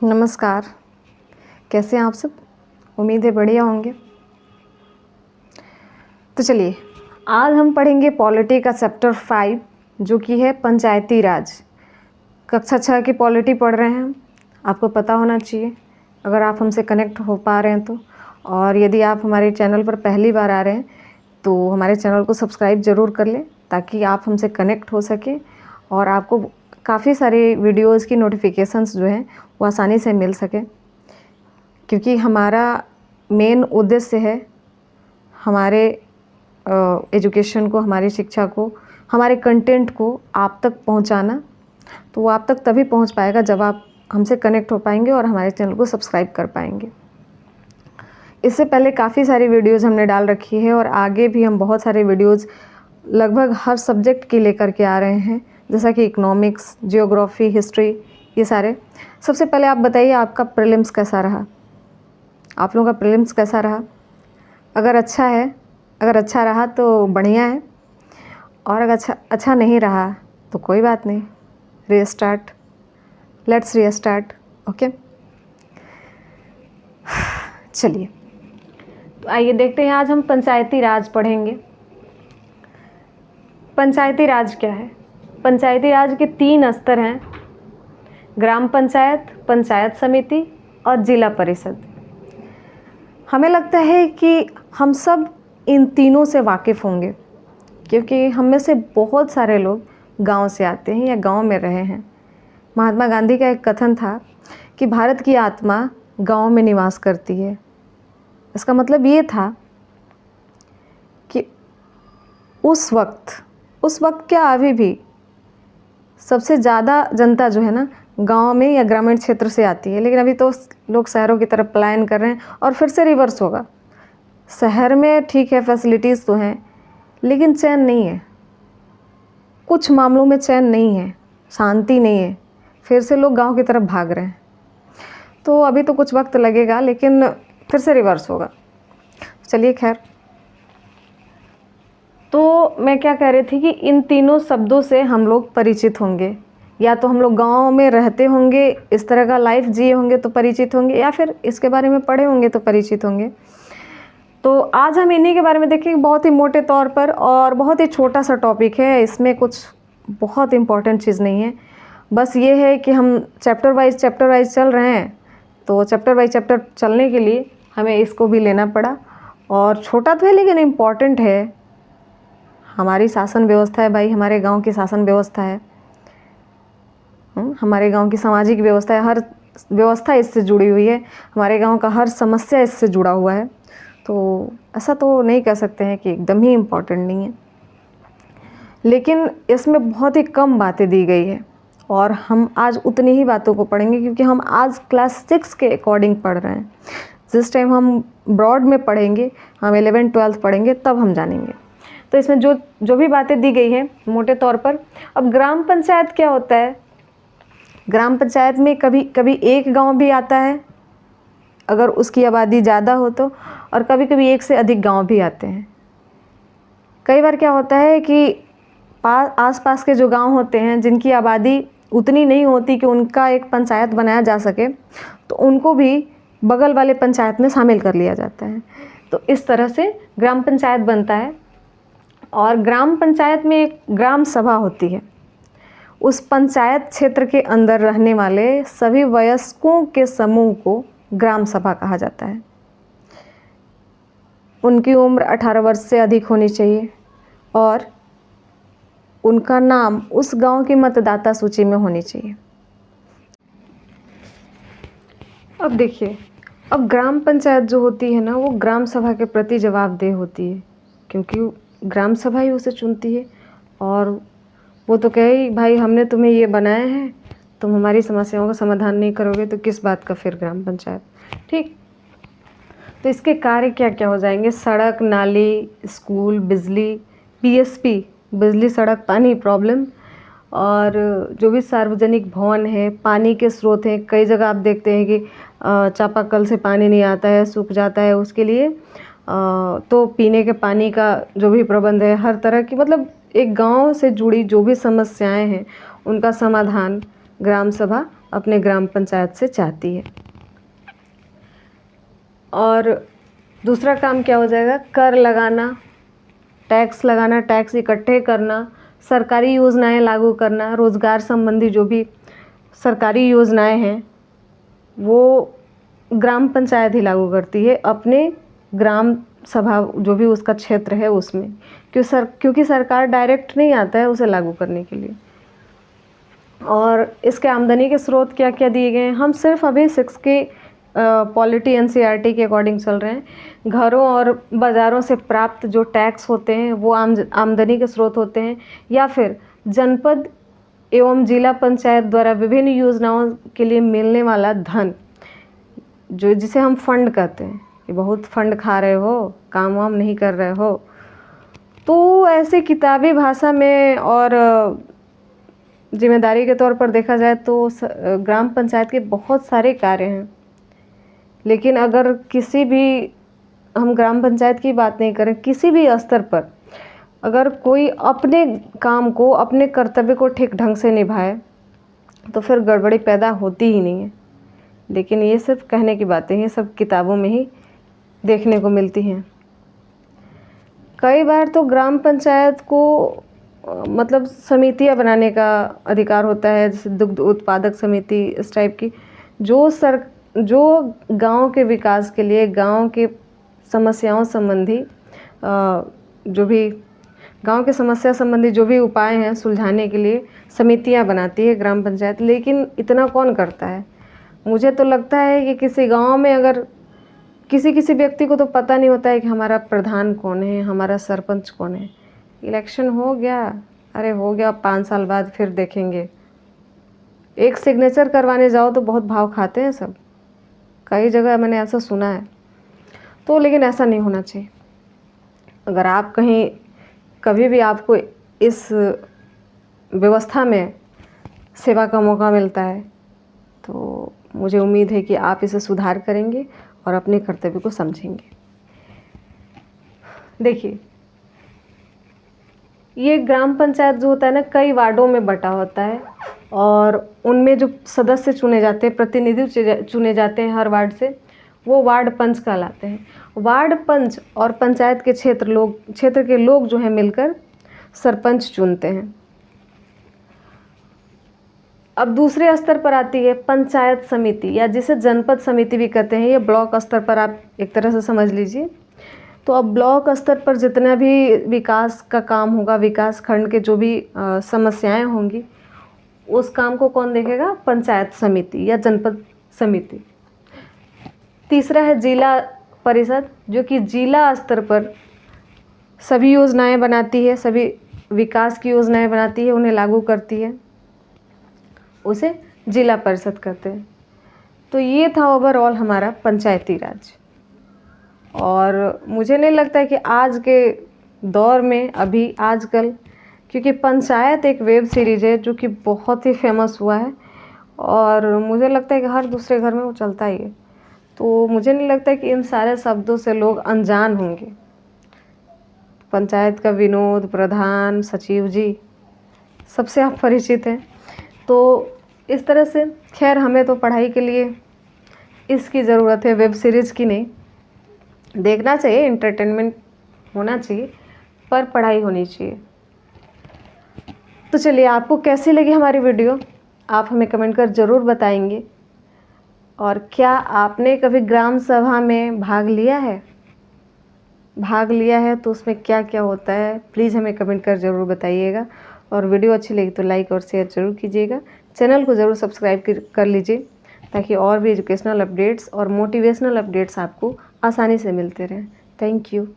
नमस्कार। कैसे हैं आप सब? उम्मीद है बढ़िया होंगे। तो चलिए, आज हम पढ़ेंगे पॉलिटी का चैप्टर 5 जो कि है पंचायती राज। कक्षा 6 की पॉलिटी पढ़ रहे हैं। आपको पता होना चाहिए अगर आप हमसे कनेक्ट हो पा रहे हैं तो। और यदि आप हमारे चैनल पर पहली बार आ रहे हैं तो हमारे चैनल को सब्सक्राइब ज़रूर कर लें ताकि आप हमसे कनेक्ट हो सके और आपको काफ़ी सारे वीडियोज़ की नोटिफिकेशंस जो हैं वो आसानी से मिल सके, क्योंकि हमारा मेन उद्देश्य है हमारे एजुकेशन को, हमारी शिक्षा को, हमारे कंटेंट को आप तक पहुंचाना। तो वो आप तक तभी पहुंच पाएगा जब आप हमसे कनेक्ट हो पाएंगे और हमारे चैनल को सब्सक्राइब कर पाएंगे। इससे पहले काफ़ी सारी वीडियोज़ हमने डाल रखी है और आगे भी हम बहुत सारे वीडियोज़ लगभग हर सब्जेक्ट के लेकर के आ रहे हैं, जैसा कि इकोनॉमिक्स, जियोग्राफी, हिस्ट्री, ये सारे। सबसे पहले आप बताइए आपका प्रीलिम्स कैसा रहा? आप लोगों का प्रीलिम्स कैसा रहा? अगर अच्छा रहा तो बढ़िया है, और अगर अच्छा नहीं रहा तो कोई बात नहीं, लेट्स रीस्टार्ट। ओके, चलिए तो आइए देखते हैं। आज हम पंचायती राज पढ़ेंगे। पंचायती राज क्या है? पंचायती राज के 3 स्तर हैं: ग्राम पंचायत, पंचायत समिति और जिला परिषद। हमें लगता है कि हम सब इन तीनों से वाकिफ़ होंगे, क्योंकि हम में से बहुत सारे लोग गांव से आते हैं या गांव में रहे हैं। महात्मा गांधी का एक कथन था कि भारत की आत्मा गांव में निवास करती है। इसका मतलब ये था कि उस वक्त क्या अभी भी सबसे ज़्यादा जनता जो है ना गांव में या ग्रामीण क्षेत्र से आती है, लेकिन अभी तो लोग शहरों की तरफ पलायन कर रहे हैं और फिर से रिवर्स होगा। शहर में ठीक है, फैसिलिटीज़ तो हैं, लेकिन चैन नहीं है। कुछ मामलों में चैन नहीं है, शांति नहीं है, फिर से लोग गांव की तरफ भाग रहे हैं। तो अभी तो कुछ वक्त लगेगा, लेकिन फिर से रिवर्स होगा। चलिए खैर, तो मैं क्या कह रही थी कि इन तीनों शब्दों से हम लोग परिचित होंगे। या तो हम लोग गांव में रहते होंगे, इस तरह का लाइफ जिए होंगे तो परिचित होंगे, या फिर इसके बारे में पढ़े होंगे तो परिचित होंगे। तो आज हम इन्हीं के बारे में देखेंगे बहुत ही मोटे तौर पर, और बहुत ही छोटा सा टॉपिक है। इसमें कुछ बहुत इम्पॉर्टेंट चीज़ नहीं है। बस ये है कि हम चैप्टर वाइज चल रहे हैं, तो चैप्टर वाइज चैप्टर चलने के लिए हमें इसको भी लेना पड़ा। और छोटा तो है लेकिन इम्पॉर्टेंट है। हमारी शासन व्यवस्था है भाई, हमारे गांव की शासन व्यवस्था है, हमारे गांव की सामाजिक व्यवस्था है, हर व्यवस्था इससे जुड़ी हुई है, हमारे गांव का हर समस्या इससे जुड़ा हुआ है। तो ऐसा तो नहीं कह सकते हैं कि एकदम ही इम्पॉर्टेंट नहीं है, लेकिन इसमें बहुत ही कम बातें दी गई है और हम आज उतनी ही बातों को पढ़ेंगे, क्योंकि हम आज क्लास 6 के अकॉर्डिंग पढ़ रहे हैं। जिस टाइम हम ब्रॉड में पढ़ेंगे, हम 11th 12th पढ़ेंगे, तब हम जानेंगे। तो इसमें जो भी बातें दी गई हैं मोटे तौर पर। अब ग्राम पंचायत क्या होता है? ग्राम पंचायत में कभी कभी एक गांव भी आता है अगर उसकी आबादी ज़्यादा हो तो, और कभी कभी एक से अधिक गांव भी आते हैं। कई बार क्या होता है कि आसपास के जो गांव होते हैं जिनकी आबादी उतनी नहीं होती कि उनका एक पंचायत बनाया जा सके, तो उनको भी बगल वाले पंचायत में शामिल कर लिया जाता है। तो इस तरह से ग्राम पंचायत बनता है। और ग्राम पंचायत में एक ग्राम सभा होती है। उस पंचायत क्षेत्र के अंदर रहने वाले सभी वयस्कों के समूह को ग्राम सभा कहा जाता है। उनकी उम्र 18 वर्ष से अधिक होनी चाहिए और उनका नाम उस गांव की मतदाता सूची में होनी चाहिए। अब देखिए, अब ग्राम पंचायत जो होती है ना, वो ग्राम सभा के प्रति जवाबदेह होती है, क्योंकि ग्राम सभा ही उसे चुनती है। और वो तो कहे भाई हमने तुम्हें ये बनाया है, तुम हमारी समस्याओं का समाधान नहीं करोगे तो किस बात का फिर ग्राम पंचायत। ठीक, तो इसके कार्य क्या क्या हो जाएंगे? सड़क, नाली, स्कूल, बिजली, बीएसपी, बिजली, सड़क, पानी प्रॉब्लम, और जो भी सार्वजनिक भवन है, पानी के स्रोत हैं। कई जगह आप देखते हैं कि चापाकल से पानी नहीं आता है, सूख जाता है, उसके लिए तो पीने के पानी का जो भी प्रबंध है, हर तरह की, मतलब एक गांव से जुड़ी जो भी समस्याएं हैं उनका समाधान ग्राम सभा अपने ग्राम पंचायत से चाहती है। और दूसरा काम क्या हो जाएगा, कर लगाना, टैक्स इकट्ठे करना, सरकारी योजनाएं लागू करना, रोज़गार संबंधी जो भी सरकारी योजनाएं हैं वो ग्राम पंचायत ही लागू करती है अपने ग्राम सभा जो भी उसका क्षेत्र है उसमें, क्योंकि सरकार डायरेक्ट नहीं आता है उसे लागू करने के लिए। और इसके आमदनी के स्रोत क्या क्या दिए गए हैं, हम सिर्फ अभी 6 के पॉलिटी एनसीईआरटी के अकॉर्डिंग चल रहे हैं। घरों और बाज़ारों से प्राप्त जो टैक्स होते हैं वो आमदनी के स्रोत होते हैं, या फिर जनपद एवं जिला पंचायत द्वारा विभिन्न योजनाओं के लिए मिलने वाला धन, जो जिसे हम फंड कहते हैं कि बहुत फंड खा रहे हो, काम वाम नहीं कर रहे हो। तो ऐसे किताबी भाषा में और जिम्मेदारी के तौर पर देखा जाए तो ग्राम पंचायत के बहुत सारे कार्य हैं। लेकिन अगर किसी भी, हम ग्राम पंचायत की बात नहीं करें, किसी भी स्तर पर अगर कोई अपने काम को, अपने कर्तव्य को ठीक ढंग से निभाए तो फिर गड़बड़ी पैदा होती ही नहीं है। लेकिन ये सिर्फ कहने की बातें हैं, सब किताबों में ही देखने को मिलती हैं। कई बार तो ग्राम पंचायत को मतलब समितियां बनाने का अधिकार होता है, जैसे दुग्ध उत्पादक समिति, इस टाइप की, जो गांव के विकास के लिए, गांव के समस्याओं संबंधी जो भी गांव के समस्या संबंधी जो भी उपाय हैं सुलझाने के लिए समितियां बनाती है ग्राम पंचायत। लेकिन इतना कौन करता है? मुझे तो लगता है कि किसी गांव में अगर किसी व्यक्ति को तो पता नहीं होता है कि हमारा प्रधान कौन है, हमारा सरपंच कौन है। इलेक्शन हो गया, अरे हो गया, 5 साल बाद फिर देखेंगे। एक सिग्नेचर करवाने जाओ तो बहुत भाव खाते हैं सब, कई जगह मैंने ऐसा सुना है। तो लेकिन ऐसा नहीं होना चाहिए। अगर आप कहीं कभी भी आपको इस व्यवस्था में सेवा का मौका मिलता है तो मुझे उम्मीद है कि आप इसे सुधार करेंगे और अपने कर्तव्य को समझेंगे। देखिए, ये ग्राम पंचायत जो होता है ना, कई वार्डों में बटा होता है और उनमें जो सदस्य चुने जाते हैं, प्रतिनिधि चुने जाते हैं हर वार्ड से, वो वार्ड पंच कहलाते हैं। वार्ड पंच और पंचायत के क्षेत्र के लोग जो हैं मिलकर सरपंच चुनते हैं। अब दूसरे स्तर पर आती है पंचायत समिति, या जिसे जनपद समिति भी कहते हैं। ये ब्लॉक स्तर पर आप एक तरह से समझ लीजिए। तो अब ब्लॉक स्तर पर जितना भी विकास का काम होगा, विकास खंड के जो भी समस्याएं होंगी, उस काम को कौन देखेगा? पंचायत समिति या जनपद समिति। तीसरा है जिला परिषद, जो कि जिला स्तर पर सभी योजनाएं बनाती है, सभी विकास की योजनाएं बनाती है, उन्हें लागू करती है, उसे जिला परिषद कहते हैं। तो ये था ओवरऑल हमारा पंचायती राज। और मुझे नहीं लगता है कि आज के दौर में, अभी आजकल, क्योंकि पंचायत एक वेब सीरीज़ है जो कि बहुत ही फेमस हुआ है और मुझे लगता है कि हर दूसरे घर में वो चलता ही है। तो मुझे नहीं लगता है कि इन सारे शब्दों से लोग अनजान होंगे। पंचायत का विनोद, प्रधान, सचिव जी, सबसे आप परिचित हैं। तो इस तरह से, खैर, हमें तो पढ़ाई के लिए इसकी ज़रूरत है, वेब सीरीज़ की नहीं। देखना चाहिए, एंटरटेनमेंट होना चाहिए, पर पढ़ाई होनी चाहिए। तो चलिए, आपको कैसी लगी हमारी वीडियो, आप हमें कमेंट कर ज़रूर बताएंगे। और क्या आपने कभी ग्राम सभा में भाग लिया है? भाग लिया है तो उसमें क्या क्या होता है, प्लीज़ हमें कमेंट कर ज़रूर बताइएगा। और वीडियो अच्छी लगी तो लाइक और शेयर ज़रूर कीजिएगा। चैनल को ज़रूर सब्सक्राइब कर लीजिए ताकि और भी एजुकेशनल अपडेट्स और मोटिवेशनल अपडेट्स आपको आसानी से मिलते रहें। Thank you.